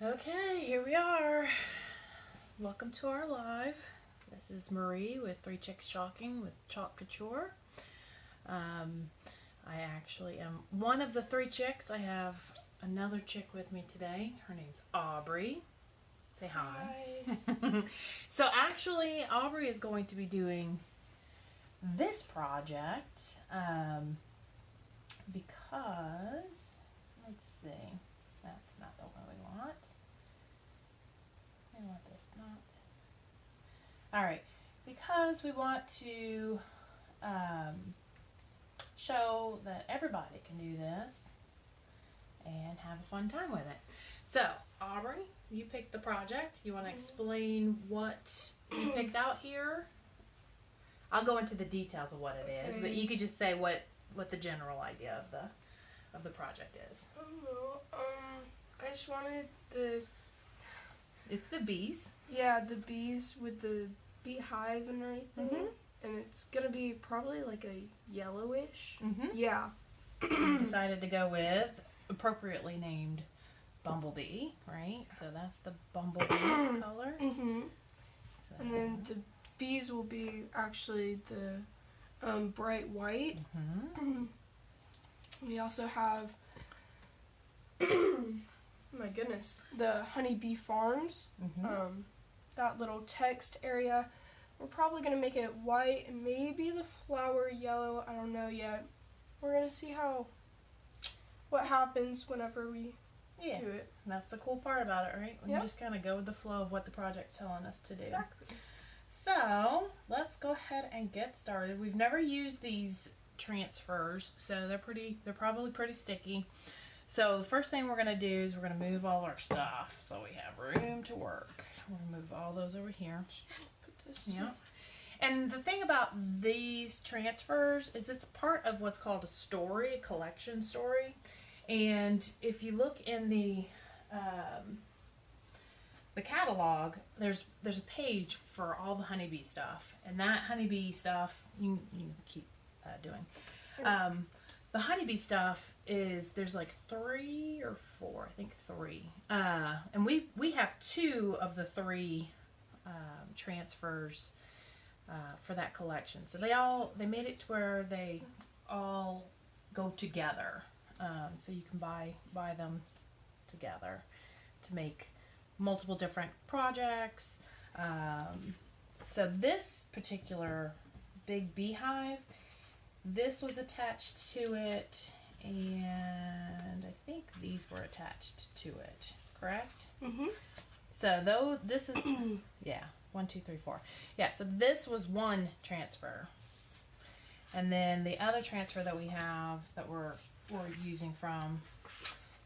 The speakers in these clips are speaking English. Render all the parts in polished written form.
Okay, here we are. Welcome to our live. This is Marie with Three Chicks Chalking with Chalk Couture. I actually am one of the three chicks. I have another chick with me today. Her name's Aubrey. Say hi. Hi. So actually, Aubrey is going to be doing this project because, let's see, that's not the one we want. We want this, not. Alright, because we want to show that everybody can do this and have a fun time with it. So, Aubrey, you picked the project. You want to explain what you picked out here? I'll go into the details of what it is, but you could just say what the general idea of the project is. I don't know. I just wanted the It's the bees. the bees with the beehive and everything, and it's gonna be probably like a yellowish. Yeah. We decided to go with appropriately named Bumblebee, right? So that's the Bumblebee color. So, And then the bees will be actually the bright white. We also have my goodness, the Honeybee Farms. That little text area. We're probably gonna make it white and maybe the flower yellow. I don't know yet. We're gonna see what happens whenever we do it. That's the cool part about it, right? When you Yep. just kind of go with the flow of what the project's telling us to do. Exactly. So let's go ahead and get started. We've never used these transfers, so they're probably pretty sticky. So the first thing we're gonna do is we're gonna move all our stuff so we have room to work. We're gonna move all those over here. Put this. Yeah. And the thing about these transfers is it's part of what's called a collection story. And if you look in the catalog, there's a page for all the honeybee stuff, and that honeybee stuff you keep doing. The honeybee stuff there's like 3 or 4, I think 3, and we have 2 of the 3 transfers for that collection. So they made it to where they all go together, so you can buy them together to make multiple different projects. So this particular big beehive, this was attached to it, and I think these were attached to it, correct? So this is 1, 2, 3, 4. Yeah, so this was one transfer, and then the other transfer that we have that we're using from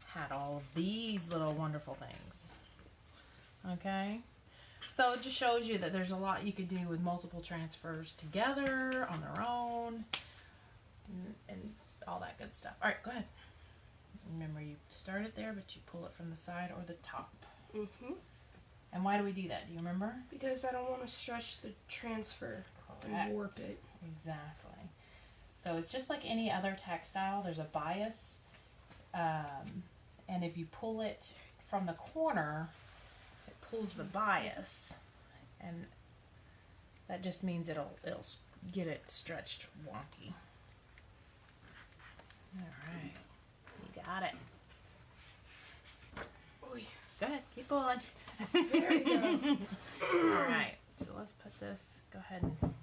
had all of these little wonderful things. Okay, so it just shows you that there's a lot you could do with multiple transfers together, on their own, and all that good stuff. All right, go ahead. Remember, you start it there, but you pull it from the side or the top. And why do we do that? Do you remember? Because I don't want to stretch the transfer and warp it. Exactly. So it's just like any other textile. There's a bias, and if you pull it from the corner, it pulls the bias, and that just means it'll get it stretched wonky. All right, you got it. Oy. Go ahead, keep pulling. There you go. All right, so let's put this. Go ahead and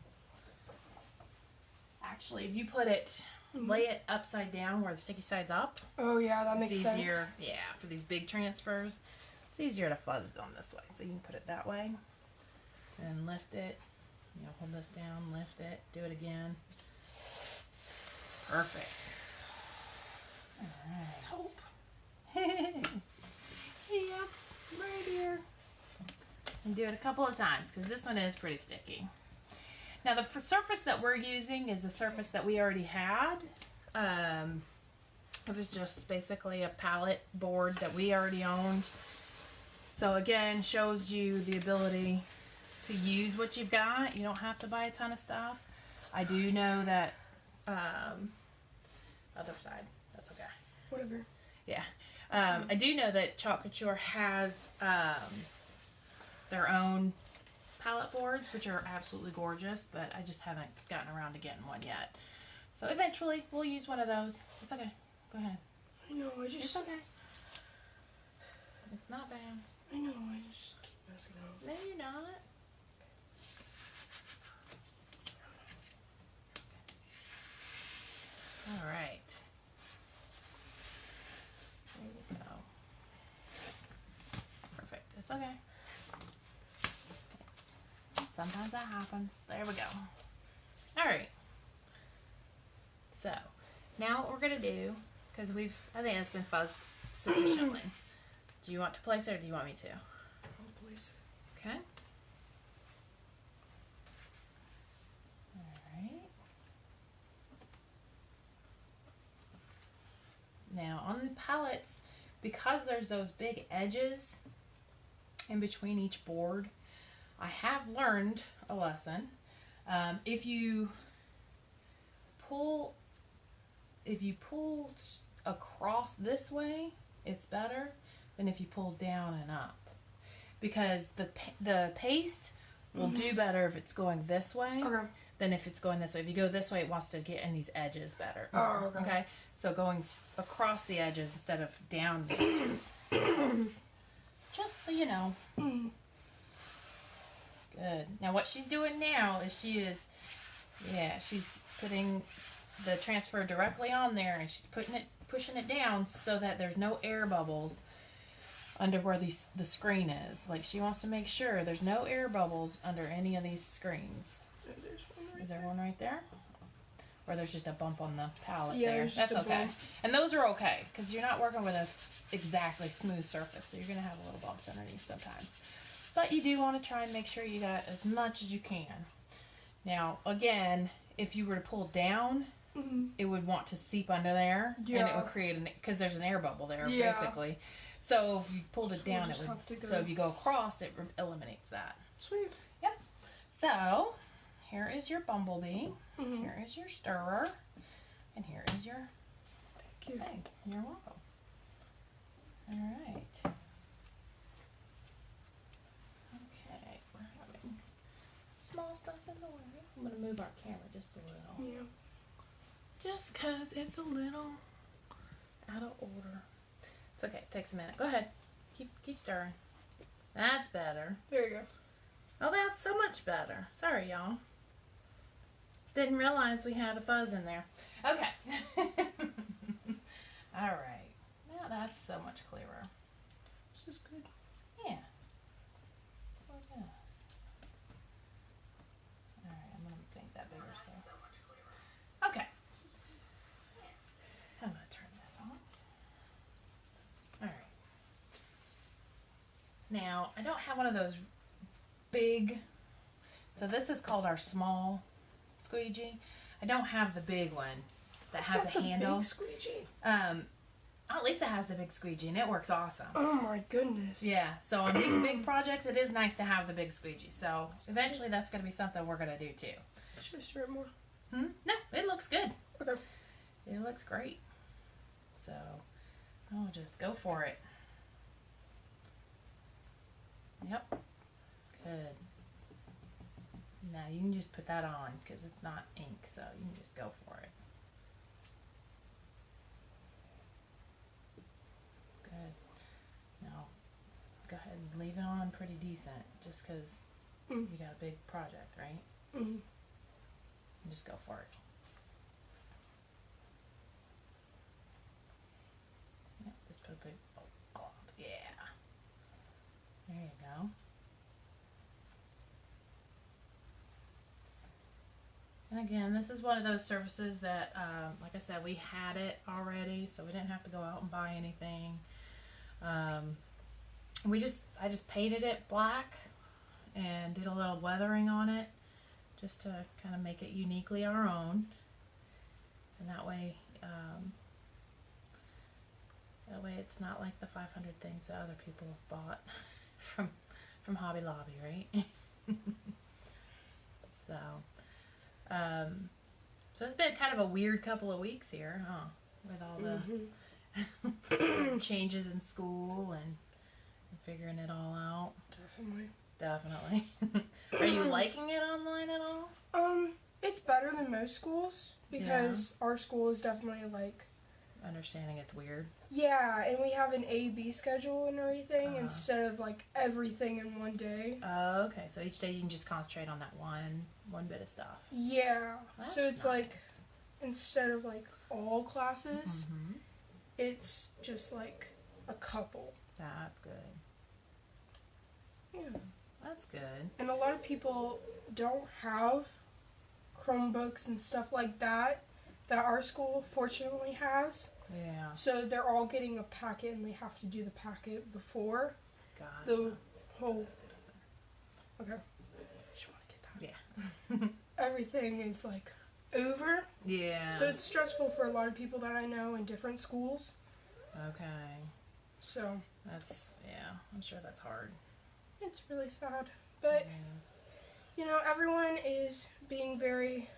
actually, if you put it, lay it upside down where the sticky side's up. Oh yeah, that makes It's easier, sense. yeah, for these big transfers. It's easier to fuzz them this way. So you can put it that way and lift it. Hold this down, lift it, do it again. Perfect. All right. Hope. Yep, right here. And do it a couple of times because this one is pretty sticky. Now the surface that we're using is a surface that we already had. It was just basically a palette board that we already owned. So again, shows you the ability to use what you've got. You don't have to buy a ton of stuff. I do know that other side, that's okay. Whatever. Yeah. I do know that Chalk Couture has their own palette boards, which are absolutely gorgeous, but I just haven't gotten around to getting one yet. So eventually we'll use one of those. It's okay. Go ahead. I know, It's okay. It's not bad. I know, I just keep messing up. No, you're not. All right. There you go. Perfect. It's okay. Sometimes that happens. There we go. All right. So now what we're gonna do, because I think it's been fuzzed sufficiently. Do you want to place it or do you want me to? I'll place it. Okay. All right. Now on the palettes, because there's those big edges in between each board, I have learned a lesson. If you pull across this way, it's better than if you pull down and up, because the paste will do better if it's going this way than if it's going this way. If you go this way, it wants to get in these edges better. Oh, okay. So going across the edges instead of down the edges. Just so you know. Good. Now what she's doing now is she's putting the transfer directly on there, and she's pushing it down so that there's no air bubbles under where the screen is. Like, she wants to make sure there's no air bubbles under any of these screens. There's one right Is there one right there? Or there's just a bump on the palette Yeah, there. there's That's just a okay. bump. And those are okay, because you're not working with a exactly smooth surface, so you're going to have little bumps underneath sometimes. But you do want to try and make sure you got as much as you can. Now, again, if you were to pull down, it would want to seep under there, and it would create because there's an air bubble there, basically. So if you pulled it down, it would. So if you go across, it eliminates that. Sweet. Yep. So here is your bumblebee. Here is your stirrer, and here is your thing. You're welcome. All right. Okay, we're having small stuff in the way. I'm gonna move our camera just a little. Yeah. Just cause it's a little out of order. It's okay. It takes a minute. Go ahead. Keep stirring. That's better. There you go. Oh, that's so much better. Sorry, y'all. Didn't realize we had a fuzz in there. Okay. All right. Now that's so much clearer. This is good. Yeah. Look at us. All right. I'm gonna make that bigger. So. Okay. I'm gonna turn this on. All right. Now I don't have one of those big. So this is called our small squeegee. I don't have the big one that has a handle. Big squeegee. At least it has the big squeegee, and it works awesome. Oh my goodness. Yeah. So on these big projects, it is nice to have the big squeegee. So eventually, that's gonna be something we're gonna do too. Should I stir it more? No, it looks good. Okay. It looks great. So, I'll just go for it. Yep. Good. Now you can just put that on because it's not ink, so you can just go for it. Good. Now, go ahead and leave it on pretty decent just because you got a big project, right? And just go for it. Yep, just put a big glop. Yeah. There you go. And again, this is one of those surfaces that, like I said, we had it already, so we didn't have to go out and buy anything. I just painted it black and did a little weathering on it just to kind of make it uniquely our own. And that way it's not like the 500 things that other people have bought from Hobby Lobby, right? So it's been kind of a weird couple of weeks here, huh? With all changes in school and figuring it all out. Definitely. Are you liking it online at all? It's better than most schools because our school is definitely like Understanding it's weird. yeah, and we have an A/B schedule and everything instead of like everything in one day. Oh, okay. So each day you can just concentrate on that one bit of stuff. Yeah. That's So it's nice. like instead of like all classes, Mm-hmm. it's just like a couple. That's good. Yeah. That's good. And a lot of people don't have Chromebooks and stuff like that our school fortunately has. Yeah. So they're all getting a packet and they have to do the packet before Gotcha. the whole. Okay. Just want to get that. Yeah. Everything is like over. Yeah. So it's stressful for a lot of people that I know in different schools. Okay. So That's I'm sure that's hard. it's really sad. But you know, everyone is being very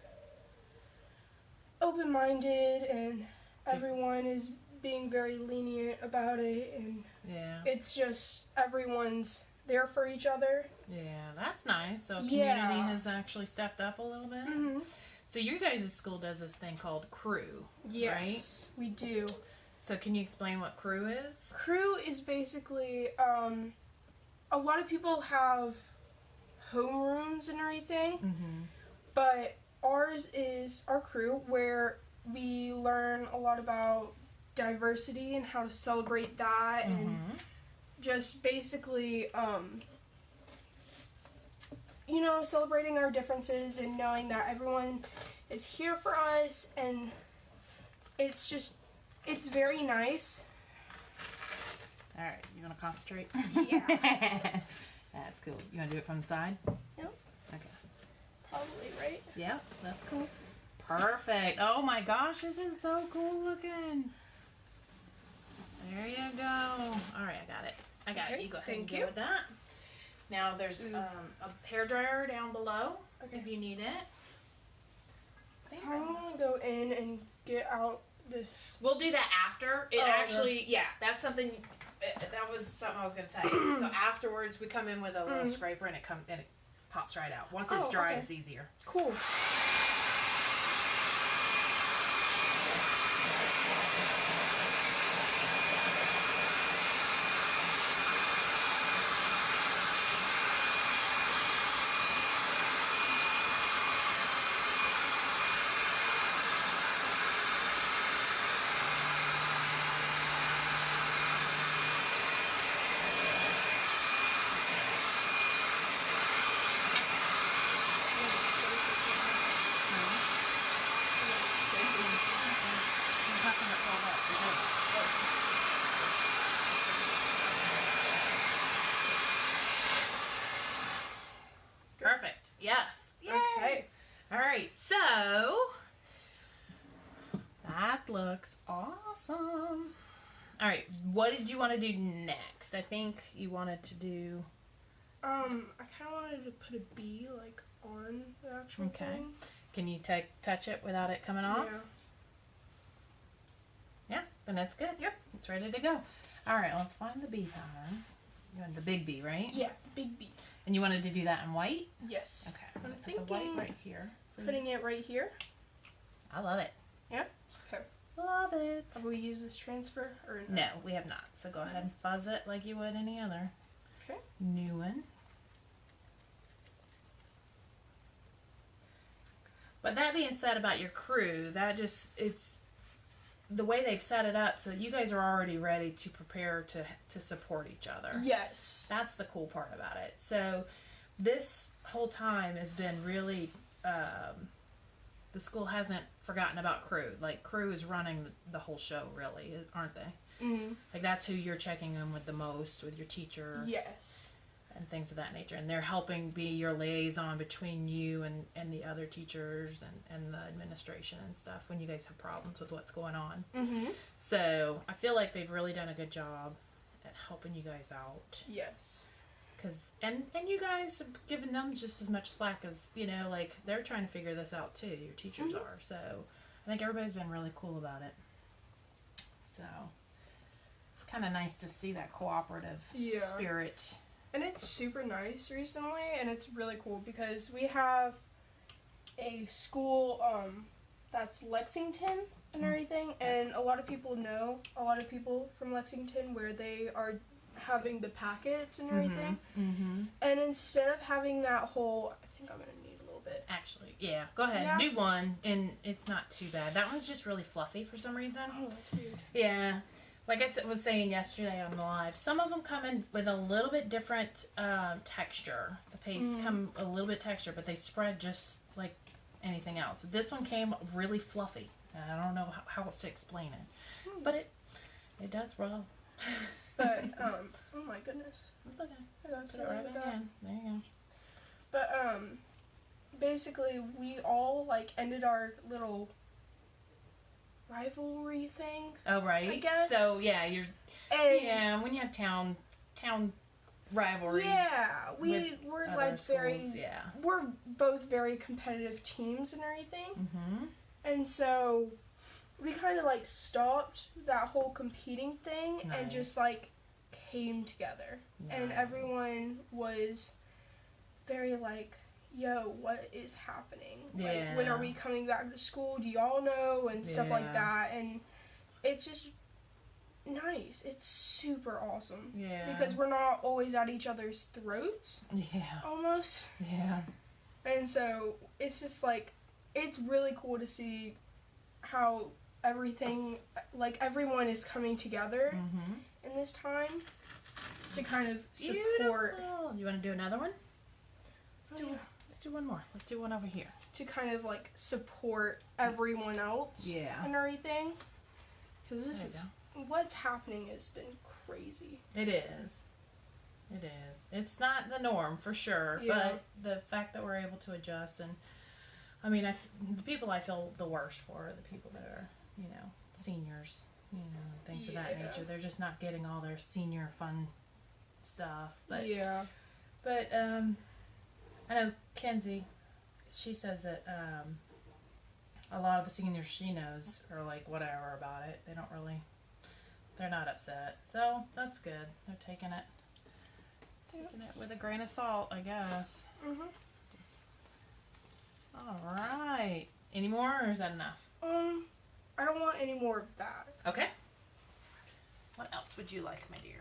open-minded and everyone is being very lenient about it, and Yeah. it's just everyone's there for each other. Yeah, that's nice. So community Yeah. has actually stepped up a little bit. Mm-hmm. So your guys' school does this thing called Crew, Yes, we do. So can you explain what Crew is? Crew is basically a lot of people have homerooms and everything, Mm-hmm. but ours is our crew where we learn a lot about diversity and how to celebrate that and just basically you know, celebrating our differences and knowing that everyone is here for us, and it's very nice. All right, you want to concentrate? Yeah. That's cool. You want to do it from the side? Yep. Okay. Probably, right? Yeah, that's cool. Perfect. Oh my gosh, this is so cool looking. There you go. All right, I got it. I got it. Okay, You go ahead thank and go you. with that. Now there's a hair dryer down below Okay. if you need it. I want to go in and get out this. We'll do that after. It Oh, okay. actually, yeah, that's something. That was something I was going to tell you. So afterwards, we come in with a little scraper and it pops right out. Once it's Oh, dry, okay. it's easier. Cool. Perfect. Yes. Yay. Okay. All right. So that looks awesome. All right. What did you want to do next? I think you wanted to do. I kind of wanted to put a bee like on the actual Okay. thing. Can you touch it without it coming off? Yeah. Yeah. Then that's good. Yep. It's ready to go. All right. Let's find the bee pattern. You want the big bee, right? Yeah, big bee. And you wanted to do that in white? Yes. Okay. I'm I'm gonna put the white thinking right here. Putting it right here. I love it. Yeah? Okay. Love it. Have we used this transfer or No, we have not. So go ahead and fuzz it like you would any other Okay. new one. But that being said about your crew, it's the way they've set it up so you guys are already ready to prepare to support each other. Yes. That's the cool part about it. So this whole time has been really, the school hasn't forgotten about crew. Like crew is running the whole show really, aren't they? Mm. Like that's who you're checking in with the most, with your teacher Yes. and things of that nature. And they're helping be your liaison between you and the other teachers and the administration and stuff when you guys have problems with what's going on. Mm-hmm. So I feel like they've really done a good job at helping you guys out. Yes. And you guys have given them just as much slack as, like they're trying to figure this out too. Your teachers are. So I think everybody's been really cool about it. So kind of nice to see that cooperative Yeah. spirit. And it's super nice recently, and it's really cool because we have a school that's Lexington and everything, and a lot of people know a lot of people from Lexington where they are having the packets and everything. Mm-hmm. And instead of having that whole, I think I'm gonna need a little bit. Actually, yeah. Go ahead. Yeah. Do one, and it's not too bad. That one's just really fluffy for some reason. Oh, that's weird. Yeah. Like I was saying yesterday on the live, some of them come in with a little bit different texture. The pastes come a little bit texture, but they spread just like anything else. This one came really fluffy. And I don't know how else to explain it, but it does roll. But oh my goodness, It's okay. I got Put it right back in. There you go. But basically we all like ended our little rivalry thing. Oh right. I guess. So yeah, you're And when you have town rivalries. yeah, with we're other like very schools, yeah. we're both very competitive teams and everything. Mm-hmm. And so we kind of like stopped that whole competing thing and Nice. just like came together. And Nice. everyone was very like, yo, what is happening? Like, when Yeah. are we coming back to school? Do y'all know? And stuff like Yeah. that. And it's just nice. It's super awesome. Yeah. Because we're not always at each other's throats, Yeah. almost. Yeah. And so it's just like, it's really cool to see how everything, like everyone is coming together Mm-hmm. in this time to kind of support. Beautiful. You want to do another one? Oh, yeah. Let's do one more. Let's do one over here. To kind of like support everyone else Yeah. and everything. Because this There is, you what's happening has been crazy. It is. It is. It's not the norm for sure, Yeah. but the fact that we're able to adjust and, I mean, the people I feel the worst for are the people that are, seniors, things of that Yeah. nature. They're just not getting all their senior fun stuff. But yeah. But I know Kenzie, she says that a lot of the seniors she knows are like whatever about it. They're not upset. So that's good. They're taking it with a grain of salt, I guess. Mhm. All right. Any more, or is that enough? I don't want any more of that. Okay. What else would you like, my dear?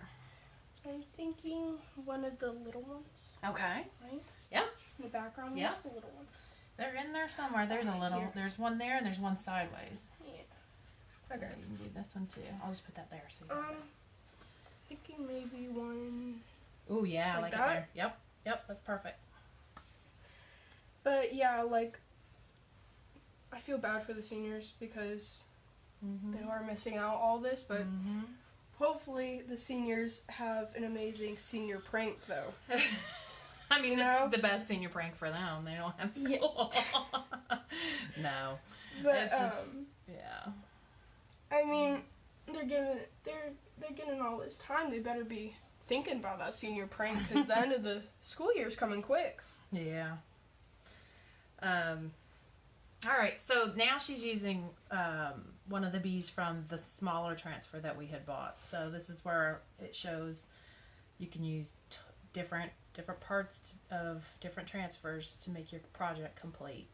I'm thinking one of the little ones, Okay. right? Yeah. In the background, Yeah. there's the little ones. They're in there somewhere. There's a Right little. here. There's one there, and there's one sideways. Yeah. So Okay. you can do this one too. I'll just put that there. So you got that. Thinking maybe one. Ooh, yeah, I Like like it that? there. Yep, that's perfect. But yeah, like, I feel bad for the seniors because Mm-hmm. they are missing out all this, but Mm-hmm. hopefully the seniors have an amazing senior prank though. I mean, You this know? is the best senior prank for them. They don't have Yeah. school. No. But It's just- Yeah. I mean, they're getting all this time. They better be thinking about that senior prank because the end of the school year is coming quick. Yeah. All right, so now she's using one of the bees from the smaller transfer that we had bought. So this is where it shows you can use different parts of different transfers to make your project complete.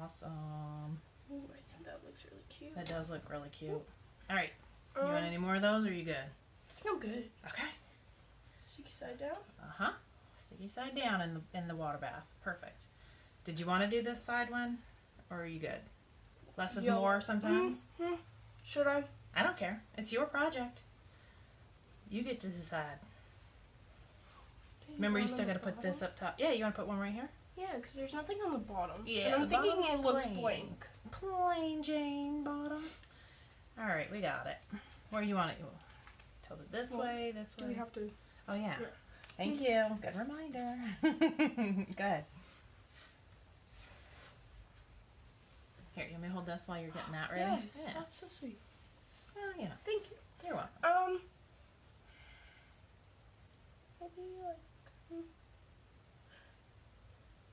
Awesome. Ooh, I think that looks really cute. That does look really cute. All right, you Um, want any more of those, or are you good? I think I'm good. Okay. Sticky side down. Uh-huh. Sticky side down in the water bath. Perfect. Did you want to do this side one, or are you good? Less is Yo. more sometimes. Mm-hmm. Should I? I don't care. It's your project. You get to decide. Remember, you still got to put this up top. Yeah, you want to put one right here? Yeah, because there's nothing on the bottom. Yeah, and I'm the thinking it bottom's looks plain. blank. Plain Jane bottom. All right, we got it. Where you want it? Tilt it this Well, way, this Do way. we have to? Oh yeah. Yeah. Thank you. Good reminder. Go ahead. Here, you want me to hold this while you're getting that ready? Yes, Yeah. that's so sweet. Well, Thank you. you're welcome. Maybe like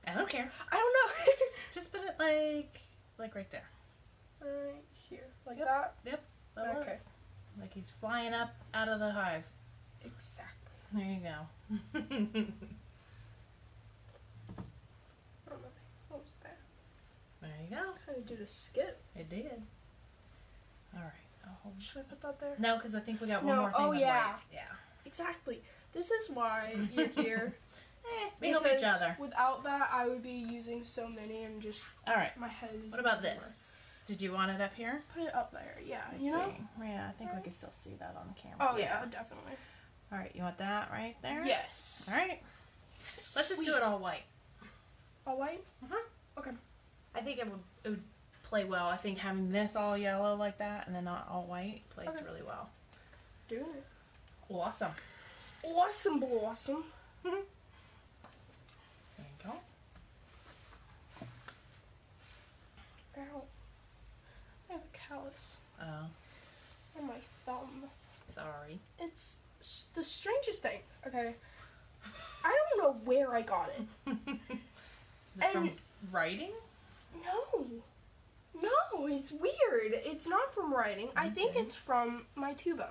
I don't care. I don't know. Just put it like right there. Right here, like Yep. that. That Okay. works. like he's flying up out of the hive. Exactly. There you go. Oh, what was that? There you go. Kind of did a skip. It did. All right. Should I put that there? No, because I think we got one No, more thing. oh, with yeah. white. Yeah. Exactly. This is why you're here. We help each Because other. Without that, I would be using so many and just All right. my head is. What about everywhere. this? Did you want it up here? Put it up there. Yeah. Let's you know. see. Yeah, I think we can still see that on the camera. Oh yeah, definitely. All right. You want that right there? Yes. All right. Let's just do it all white. All white. Okay. I think it would play well. I think having this all yellow like that and then not all white plays Okay. really well. Doing it. Awesome. Awesome, blossom. There you go. Ow. I have a callus Oh, on my thumb. sorry. It's the strangest thing. Okay. I don't know where I got it. Is it from writing? No. No, it's weird. It's not from writing. I think Okay. it's from my tuba.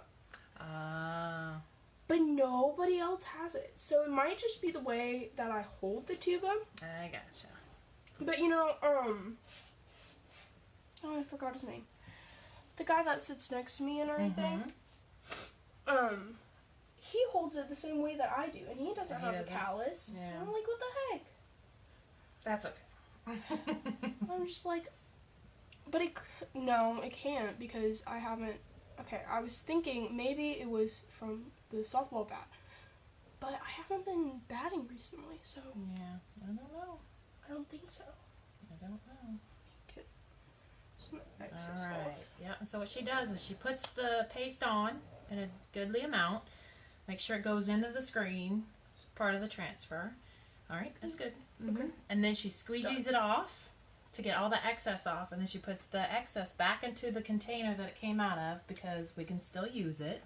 Ah. But nobody else has it. So it might just be the way that I hold the tuba. I gotcha. But you know, oh, I forgot his name. The guy that sits next to me and everything. He holds it the same way that I do, and he doesn't He have doesn't? a callus. Yeah. And I'm like, what the heck? That's okay. I'm just like, but no, it can't because I haven't. Okay, I was thinking maybe it was from the softball bat, but I haven't been batting recently, so Yeah, I don't know. I don't think so. I don't know. Get some excess All right. off. Yeah. So what she does is she puts the paste on in a goodly amount. Make sure it goes into the screen, part of the transfer. All right, that's good. Okay. And then she squeegees it off to get all the excess off, and then she puts the excess back into the container that it came out of because we can still use it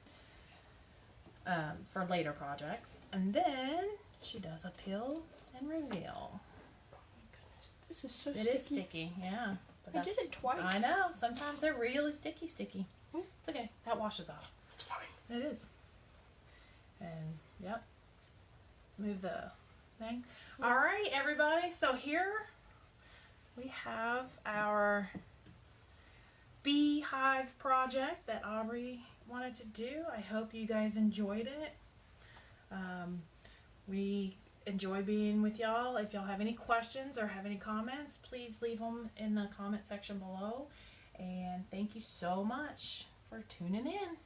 for later projects. And then she does a peel and reveal. Goodness, this is so It sticky. is sticky, yeah. But I did it twice. I know. Sometimes they're really sticky. Mm. It's okay. That washes off. It's fine. It is. And, yep. Move the thing. Yeah. All right, everybody. So here we have our beehive project that Aubrey wanted to do. I hope you guys enjoyed it. We enjoy being with y'all. If y'all have any questions or have any comments, please leave them in the comment section below. And thank you so much for tuning in.